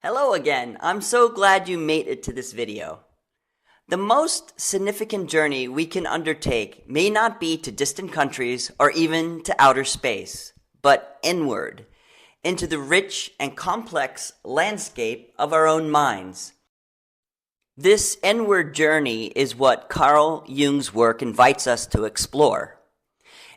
Hello again. I'm so glad you made it to this video. The most significant journey we can undertake may not be to distant countries or even to outer space, but inward, into the rich and complex landscape of our own minds. This inward journey is what Carl Jung's work invites us to explore.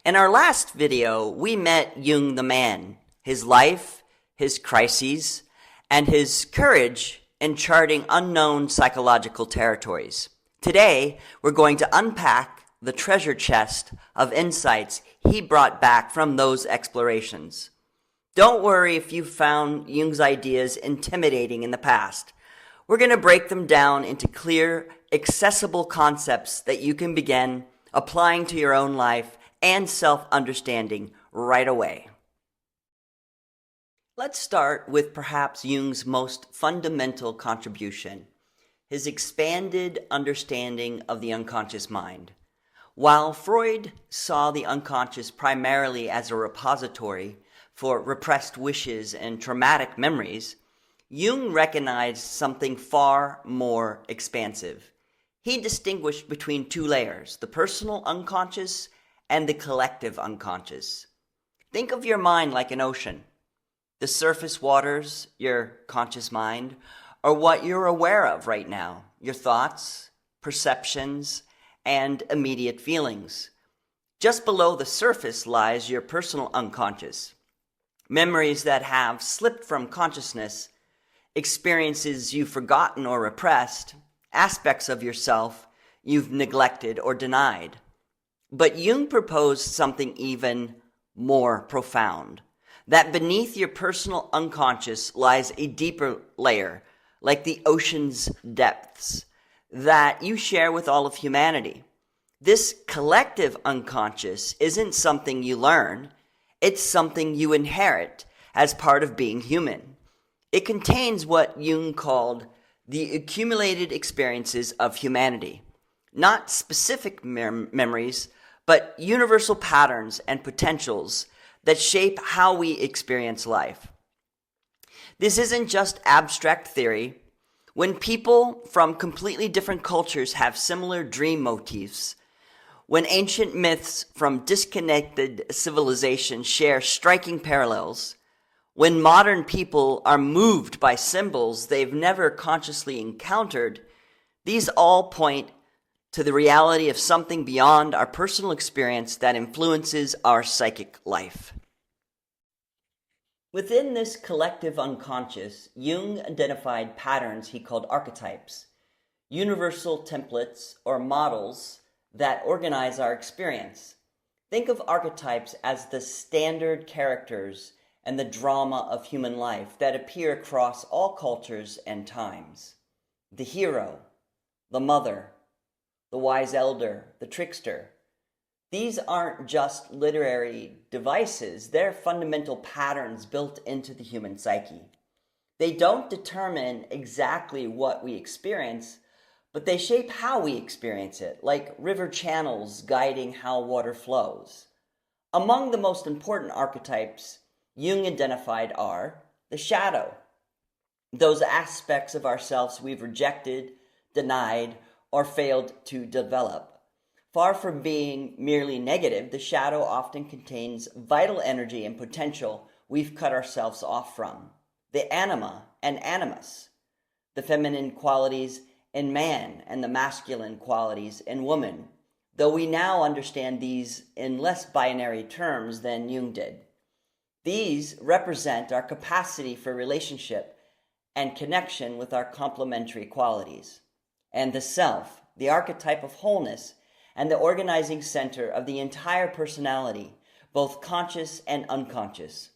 In our last video, we met Jung the man, his life, his crises, and his courage in charting unknown psychological territories. Today, we're going to unpack the treasure chest of insights he brought back from those explorations. Don't worry if you found Jung's ideas intimidating in the past. We're going to break them down into clear, accessible concepts that you can begin applying to your own life and self-understanding right away. Let's start with perhaps Jung's most fundamental contribution, his expanded understanding of the unconscious mind. While Freud saw the unconscious primarily as a repository for repressed wishes and traumatic memories, Jung recognized something far more expansive. He distinguished between two layers, the personal unconscious and the collective unconscious. Think of your mind like an ocean. The surface waters, your conscious mind, are what you're aware of right now, your thoughts, perceptions, and immediate feelings. Just below the surface lies your personal unconscious, memories that have slipped from consciousness, experiences you've forgotten or repressed, aspects of yourself you've neglected or denied. But Jung proposed something even more profound. That beneath your personal unconscious lies a deeper layer, like the ocean's depths, that you share with all of humanity. This collective unconscious isn't something you learn, it's something you inherit as part of being human. It contains what Jung called the accumulated experiences of humanity, not specific memories, but universal patterns and potentials that shape how we experience life. This isn't just abstract theory. When people from completely different cultures have similar dream motifs, when ancient myths from disconnected civilizations share striking parallels, when modern people are moved by symbols they've never consciously encountered, these all point to the reality of something beyond our personal experience that influences our psychic life. Within this collective unconscious, Jung identified patterns he called archetypes, universal templates or models that organize our experience. Think of archetypes as the standard characters and the drama of human life that appear across all cultures and times. The hero, the mother, the wise elder, the trickster. These aren't just literary devices, they're fundamental patterns built into the human psyche. They don't determine exactly what we experience, but they shape how we experience it, like river channels guiding how water flows. Among the most important archetypes Jung identified are the shadow, those aspects of ourselves we've rejected, denied, or failed to develop. Far from being merely negative, the shadow often contains vital energy and potential we've cut ourselves off from. The anima and animus, the feminine qualities in man and the masculine qualities in woman, though we now understand these in less binary terms than Jung did. These represent our capacity for relationship and connection with our complementary qualities. And the self, the archetype of wholeness, and the organizing center of the entire personality, both conscious and unconscious.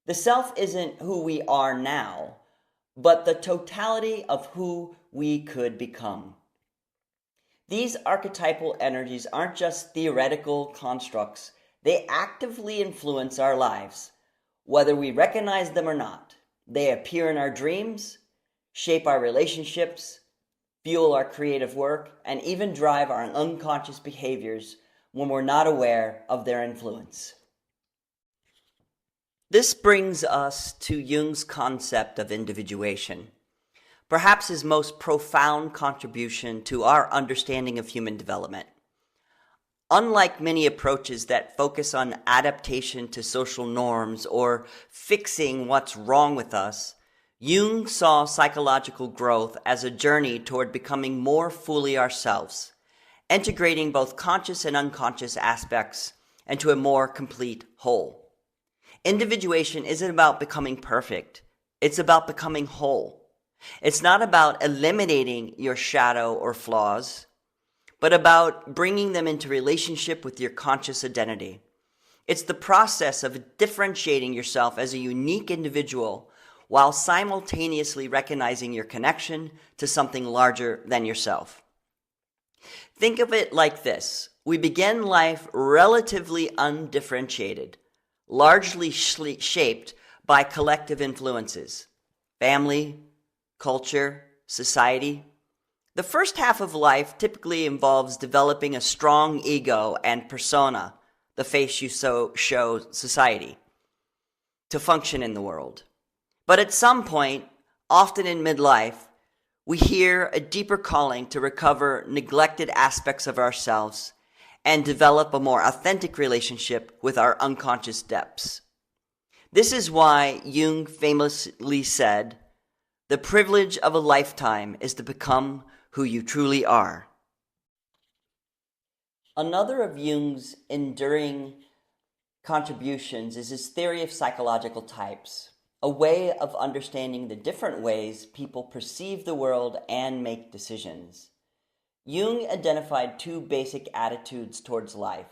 The self isn't who we are now, but the totality of who we could become. These archetypal energies aren't just theoretical constructs, they actively influence our lives, whether we recognize them or not. They appear in our dreams, shape our relationships, fuel our creative work, and even drive our unconscious behaviors when we're not aware of their influence. This brings us to Jung's concept of individuation, perhaps his most profound contribution to our understanding of human development. Unlike many approaches that focus on adaptation to social norms or fixing what's wrong with us, Jung saw psychological growth as a journey toward becoming more fully ourselves, integrating both conscious and unconscious aspects into a more complete whole. Individuation isn't about becoming perfect. It's about becoming whole. It's not about eliminating your shadow or flaws, but about bringing them into relationship with your conscious identity. It's the process of differentiating yourself as a unique individual while simultaneously recognizing your connection to something larger than yourself. Think of it like this. We begin life relatively undifferentiated, largely shaped by collective influences, family, culture, society. The first half of life typically involves developing a strong ego and persona, the face you show society, to function in the world. But at some point, often in midlife, we hear a deeper calling to recover neglected aspects of ourselves and develop a more authentic relationship with our unconscious depths. This is why Jung famously said, "The privilege of a lifetime is to become who you truly are." Another of Jung's enduring contributions is his theory of psychological types, a way of understanding the different ways people perceive the world and make decisions. Jung identified two basic attitudes towards life: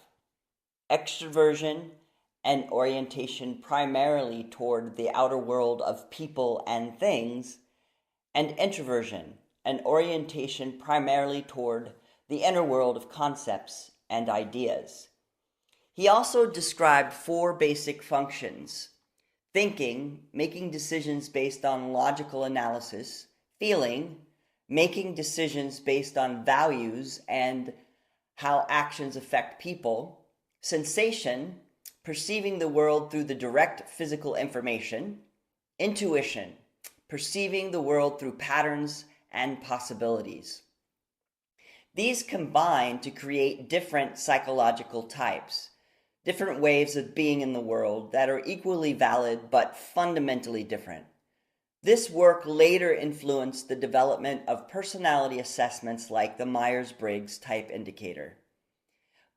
extroversion and orientation primarily toward the outer world of people and things, and introversion, an orientation primarily toward the inner world of concepts and ideas. He also described four basic functions: thinking, making decisions based on logical analysis; feeling, making decisions based on values and how actions affect people; sensation, perceiving the world through the direct physical information; intuition, perceiving the world through patterns and possibilities. These combine to create different psychological types, different ways of being in the world that are equally valid but fundamentally different. This work later influenced the development of personality assessments like the Myers-Briggs Type Indicator.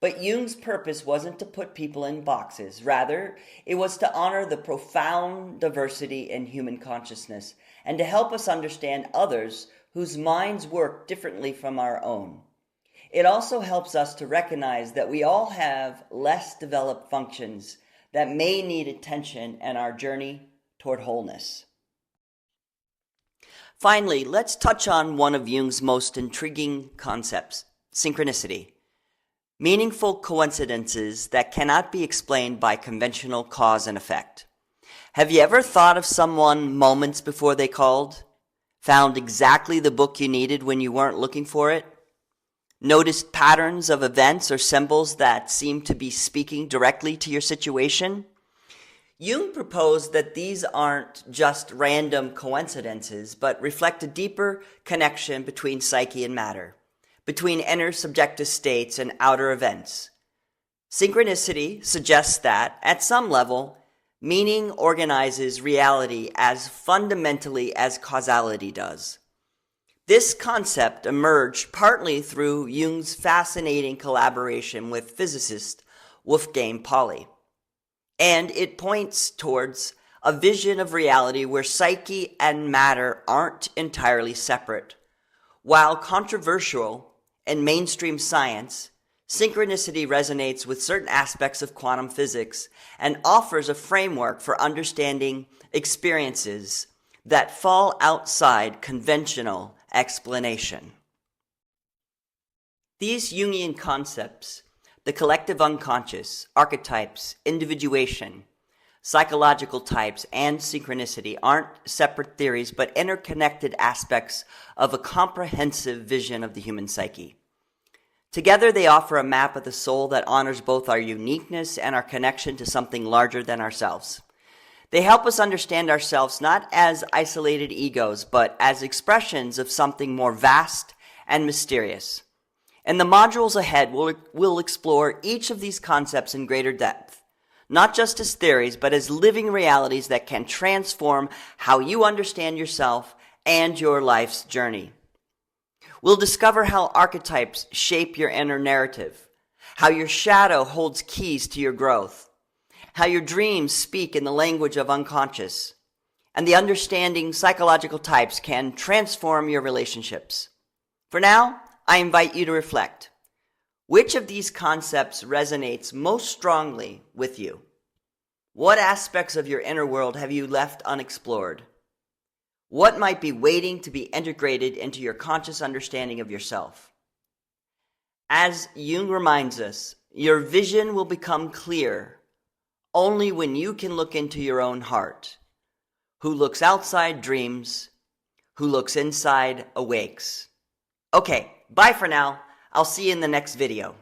But Jung's purpose wasn't to put people in boxes. Rather, it was to honor the profound diversity in human consciousness and to help us understand others whose minds work differently from our own. It also helps us to recognize that we all have less developed functions that may need attention in our journey toward wholeness. Finally, let's touch on one of Jung's most intriguing concepts: synchronicity. Meaningful coincidences that cannot be explained by conventional cause and effect. Have you ever thought of someone moments before they called? Found exactly the book you needed when you weren't looking for it? Noticed patterns of events or symbols that seem to be speaking directly to your situation? Jung proposed that these aren't just random coincidences, but reflect a deeper connection between psyche and matter, between inner subjective states and outer events. Synchronicity suggests that, at some level, meaning organizes reality as fundamentally as causality does. This concept emerged partly through Jung's fascinating collaboration with physicist Wolfgang Pauli, and it points towards a vision of reality where psyche and matter aren't entirely separate. While controversial in mainstream science, synchronicity resonates with certain aspects of quantum physics and offers a framework for understanding experiences that fall outside conventional explanation. These Jungian concepts, the collective unconscious, archetypes, individuation, psychological types, and synchronicity aren't separate theories but interconnected aspects of a comprehensive vision of the human psyche. Together, they offer a map of the soul that honors both our uniqueness and our connection to something larger than ourselves. They help us understand ourselves not as isolated egos, but as expressions of something more vast and mysterious. In the modules ahead, we'll explore each of these concepts in greater depth, not just as theories, but as living realities that can transform how you understand yourself and your life's journey. We'll discover how archetypes shape your inner narrative, how your shadow holds keys to your growth, how your dreams speak in the language of unconscious, and the understanding psychological types can transform your relationships. For now, I invite you to reflect. Which of these concepts resonates most strongly with you? What aspects of your inner world have you left unexplored? What might be waiting to be integrated into your conscious understanding of yourself? As Jung reminds us, your vision will become clear only when you can look into your own heart. Who looks outside dreams, who looks inside awakes. Okay, bye for now. I'll see you in the next video.